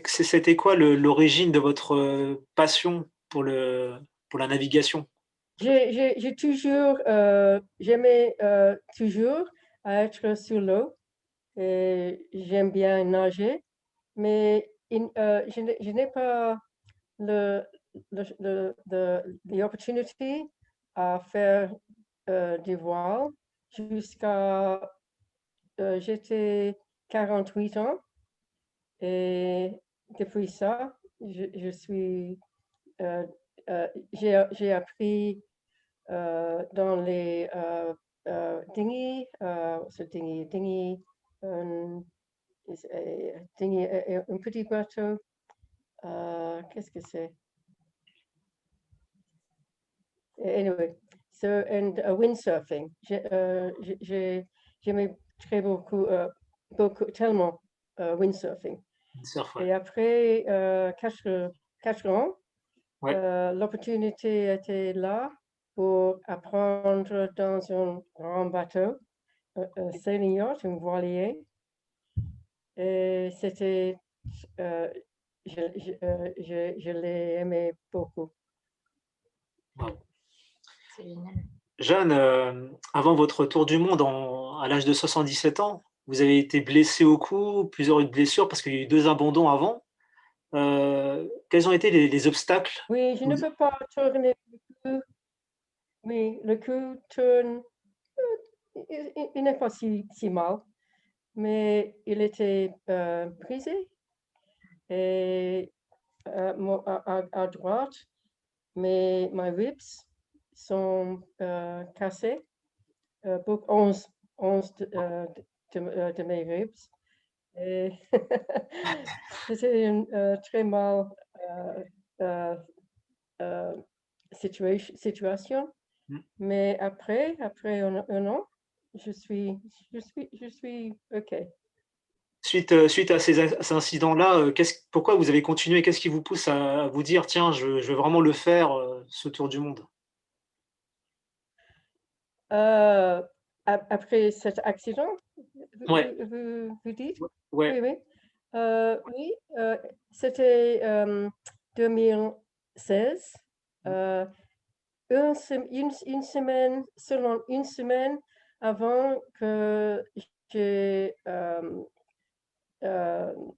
c'était quoi l'origine de votre passion pour la navigation? J'ai toujours, j'aimais, toujours être sur l'eau et j'aime bien nager, mais je n'ai pas le the opportunity à faire, du voile jusqu'à, j'étais 48 ans et depuis ça, je suis, heu j'ai appris dans les dinghy, what's a dinghy? Dinghy, is a dinghy, un petit bateau. Qu'est-ce que c'est? Anyway, so and windsurfing. J'aimais très beaucoup, beaucoup tellement windsurfing. Surf, ouais. Et après 4 ans, Ouais. l'opportunité était là pour apprendre dans un grand bateau. Sailing yacht, un voilier. Et c'était, euh, je l'ai aimé beaucoup. Wow. C'est génial. Jeanne, avant votre tour du monde à l'âge de 77 ans, vous avez été blessée au cou, plusieurs blessures parce qu'il y a eu 2 abandons avant. Quels ont été les obstacles? Oui, je ne peux pas tourner le cou. Oui, le cou tourne, il n'est pas si mal, mais il était brisé et à droite, mes ribs sont cassés, 11 de mes ribs. Et c'était une très mal euh, euh, situation. Mmh. Mais après un an, je suis OK. Suite à ces incidents-là, pourquoi vous avez continué? Qu'est-ce qui vous pousse à vous dire: «Tiens, je vais vraiment le faire, ce tour du monde»? Euh, Après cet accident, Ouais, vous dites? ouais, Oui, oui. Oui, c'était 2016. mmh, Euh, une semaine, seulement une semaine avant que j'ai, I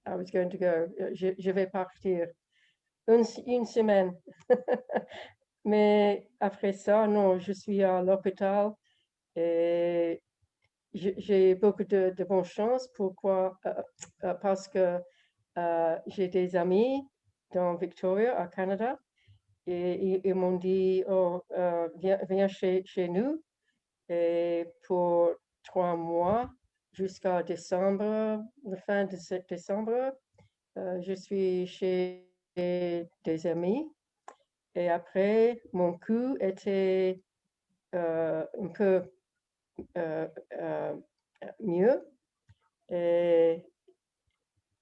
was going to go, je vais partir. Une semaine. Mais après ça, non, je suis à l'hôpital et j'ai beaucoup de bonne chance. Pourquoi? Parce que j'ai des amis dans Victoria, au Canada, et ils m'ont dit, oh, viens chez nous. Et pour 3 mois, jusqu'à décembre, la fin de décembre, je suis chez des amis. Et après, mon cou était un peu euh, euh, mieux. Et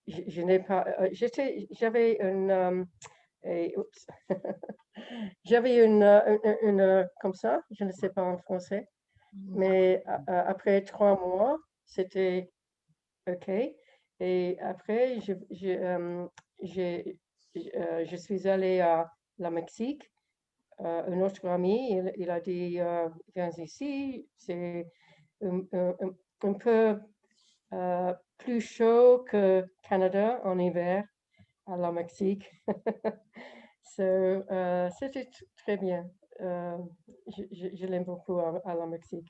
je n'ai pas, j'avais une, oups, j'avais comme ça, je ne sais pas en français, mais après 3 mois, c'était OK. Et après, je suis allée à la Mexique. Un autre ami, il a dit, viens ici, c'est un, un- un peu plus chaud que Canada en hiver à la Mexique. So, c'était très bien. Euh, je l'aime beaucoup à la Mexique.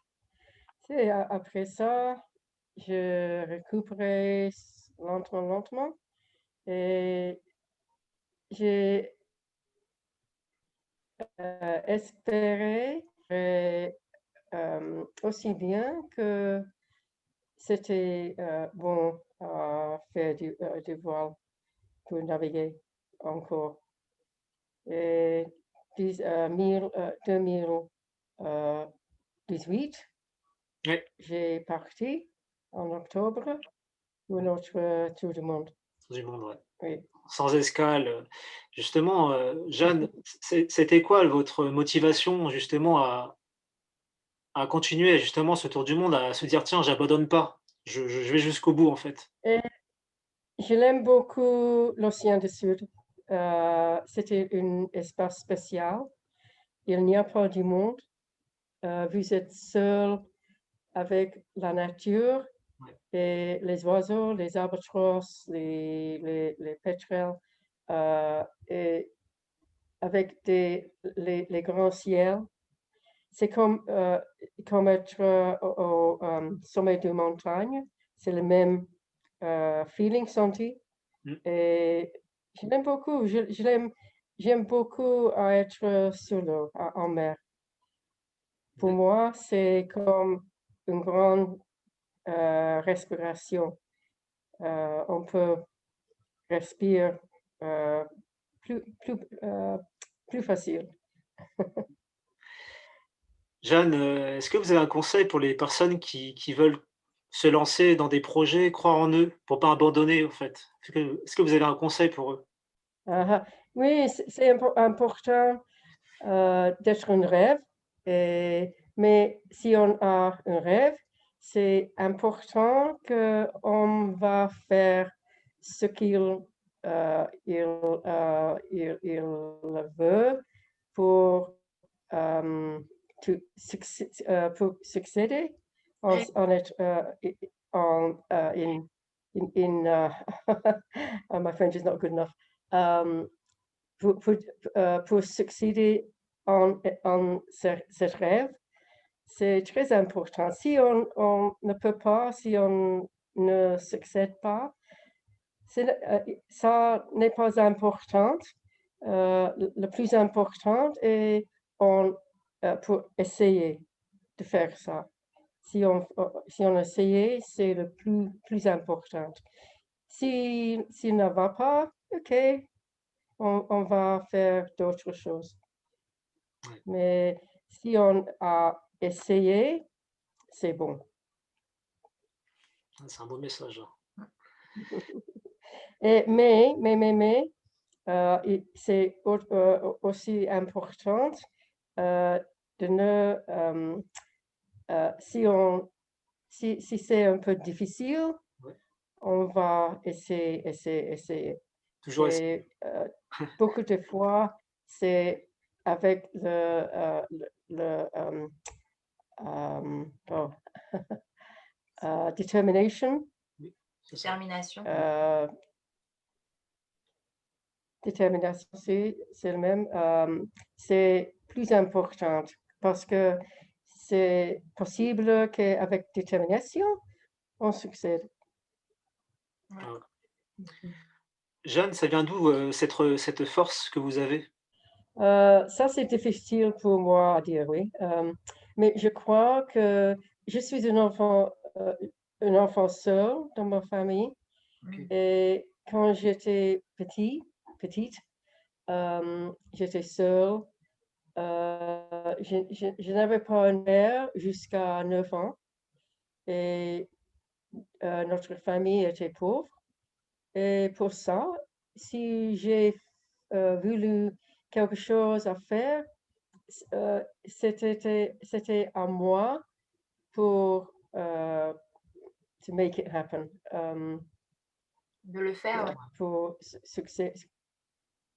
Et après ça, je récupérais lentement et j'ai espéré aussi bien que c'était bon à faire du voile pour naviguer encore. Et 2018, ouais, j'ai parti en octobre pour notre tour du monde. tour du monde, ouais. Oui. Sans escale, justement, Jeanne, c'était quoi votre motivation justement à continuer justement ce tour du monde, à se dire: «Tiens, j'abandonne pas, je vais jusqu'au bout», en fait? Je l'aime beaucoup, l'océan du Sud. C'était un espace spécial. Il n'y a pas du monde. Vous êtes seul avec la nature Ouais. et les oiseaux, les albatros, les pétrels, et avec les grands ciels. C'est comme être au sommet d'une montagne. C'est le même feeling senti. Mm. Et je l'aime beaucoup. J'aime beaucoup être sur l'eau, en mer. Pour moi, c'est comme une grande respiration. On peut respirer euh, plus, plus, euh, plus facile. Jeanne, est-ce que vous avez un conseil pour les personnes qui veulent se lancer dans des projets, croire en eux, pour pas abandonner, en fait? Est-ce que vous avez un conseil pour eux? Oui, c'est important d'être un rêve. Mais si on a un rêve, c'est important qu'on va faire ce il veut pour, euh, pour succéder en être oh, my French is not good enough. Pour succéder en ce rêve, c'est très important. Si on ne peut pas, si on ne succède pas, ça n'est pas important. Le plus important est pour essayer de faire ça. Si on essaye, c'est le plus important. Si ne va pas, OK, on va faire d'autres choses. Ouais. Mais si on a essayé, c'est bon. C'est un beau message, hein. Mais, c'est aussi important de ne, si c'est un peu difficile, Ouais. on va essayer. Toujours essayer. Et beaucoup de fois, c'est avec oh, determination. Oui, c'est ça. Détermination. Détermination, c'est le même. C'est plus important parce que c'est possible qu'avec détermination, on succède. Ah. Jeanne, ça vient d'où, cette force que vous avez? Ça, c'est difficile pour moi à dire, oui. Mais je crois que je suis un enfant seul dans ma famille. OK. Et quand j'étais petite, j'étais seule. Je n'avais pas une mère jusqu'à 9 ans et notre famille était pauvre. Et pour ça, si j'ai voulu quelque chose à faire, c'était à moi pour to make it happen, De le faire, ouais. pour succès,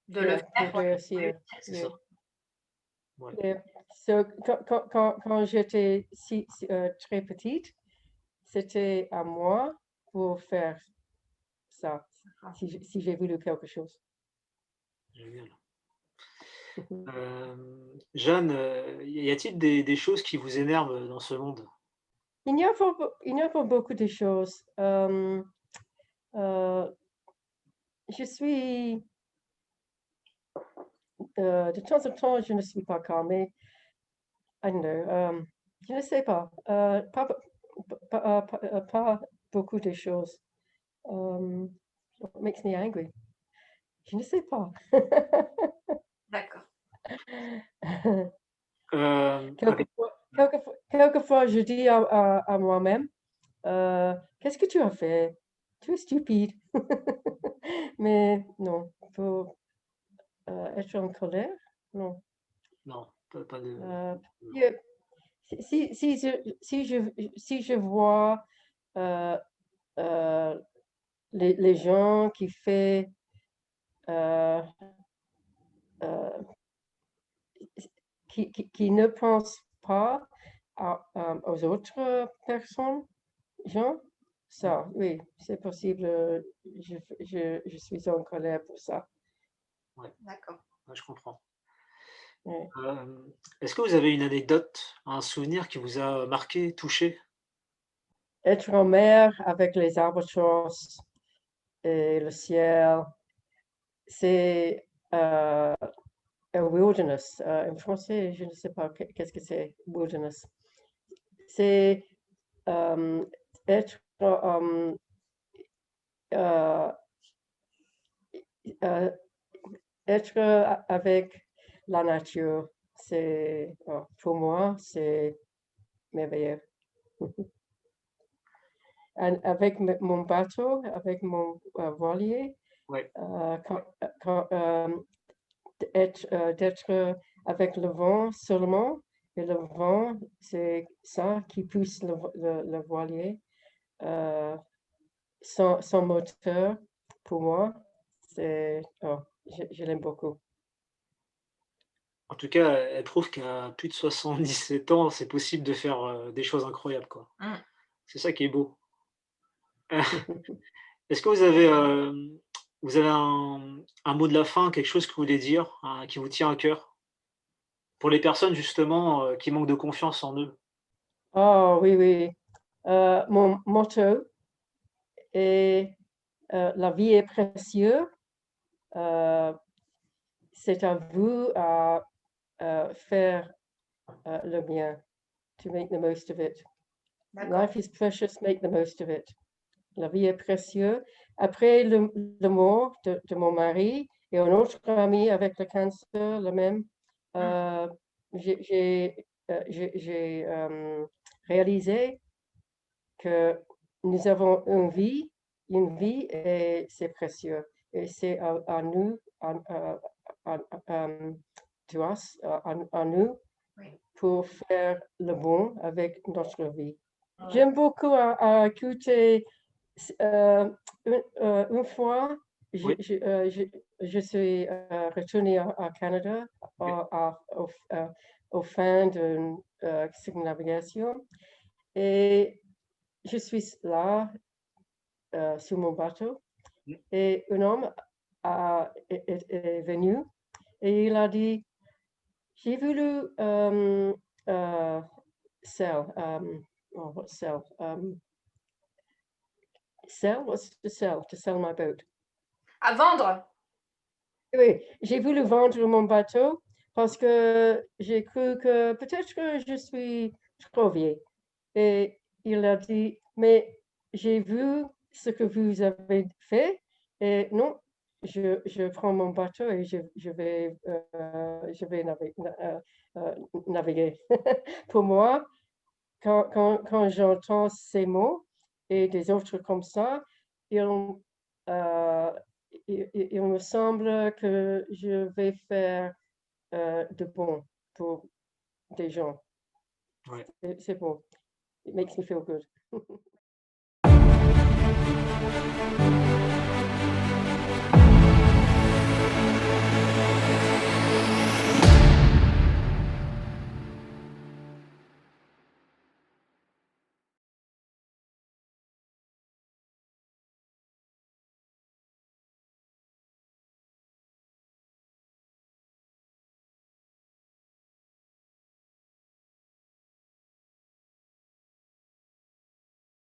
De le pour faire, ouais. Oui, réussir. C'est Yeah. ça. Ouais. Yeah. So, quand j'étais très petite, c'était à moi pour faire ça, D'accord. si j'ai voulu quelque chose. Génial. Jeanne, y a-t-il des choses qui vous énervent dans ce monde? Il n'y a pas beaucoup de choses. Euh, je suis, de temps en temps, je ne suis pas calmée. I don't know. Je ne sais pas. Pas beaucoup de choses. What makes me angry? Je ne sais pas. D'accord. Avec Quelquefois, je dis à moi-même, qu'est-ce que tu as fait? Tu es stupide. Mais non, pour être en colère, non. non, pas de non. Yeah, si je vois euh, euh, les gens euh, euh, qui ne pensent pas aux autres personnes, gens. Ça, oui, c'est possible. Je suis en colère pour ça. D'accord. Ouais, je comprends. Oui. Est-ce que vous avez une anecdote, un souvenir qui vous a marqué, touché? Être en mer avec les albatros et le ciel, c'est un wilderness. En français, je ne sais pas qu'est-ce que c'est, wilderness. C'est être euh, euh, être avec la nature. C'est pour moi, c'est merveilleux. Avec mon bateau, avec mon voilier, Ouais, d'être avec le vent seulement. Et le vent, c'est ça qui pousse le voilier. Euh, sans moteur, pour moi, je l'aime beaucoup. en tout cas, elle prouve qu'à plus de 77 ans, c'est possible de faire, des choses incroyables, quoi. Mm. C'est ça qui est beau. Est-ce que vous avez un mot de la fin, quelque chose que vous voulez dire, qui vous tient à cœur? Pour les personnes justement, qui manquent de confiance en eux? Oh oui, oui. Mon motto est la vie est précieuse. Euh, c'est à vous à faire le bien, to make the most of it. D'accord. Life is precious, make the most of it. La vie est précieuse. Après le mort de mon mari et un autre ami avec le cancer, le même, Mm. j'ai réalisé que nous avons une vie et c'est précieux. Et c'est à nous, to us, à nous, Oui. pour faire le bon avec notre vie. Ouais. J'aime beaucoup écouter. Une fois, Oui, je suis retournée au Canada OK. au fin d'une circumnavigation et je suis là sur mon bateau Mmh. et un homme est venu et il a dit, j'ai voulu sell, what sell? Sell? What's to sell my boat? À vendre? Oui, j'ai voulu vendre mon bateau parce que j'ai cru que peut-être que je suis trop vieille. Et il a dit, mais j'ai vu ce que vous avez fait et non, je prends mon bateau et je vais naviguer. Pour moi, quand j'entends ces mots et des autres comme ça, ils, euh, il me semble que je vais faire de bon pour des gens. Ouais. C'est bon. It makes me feel good.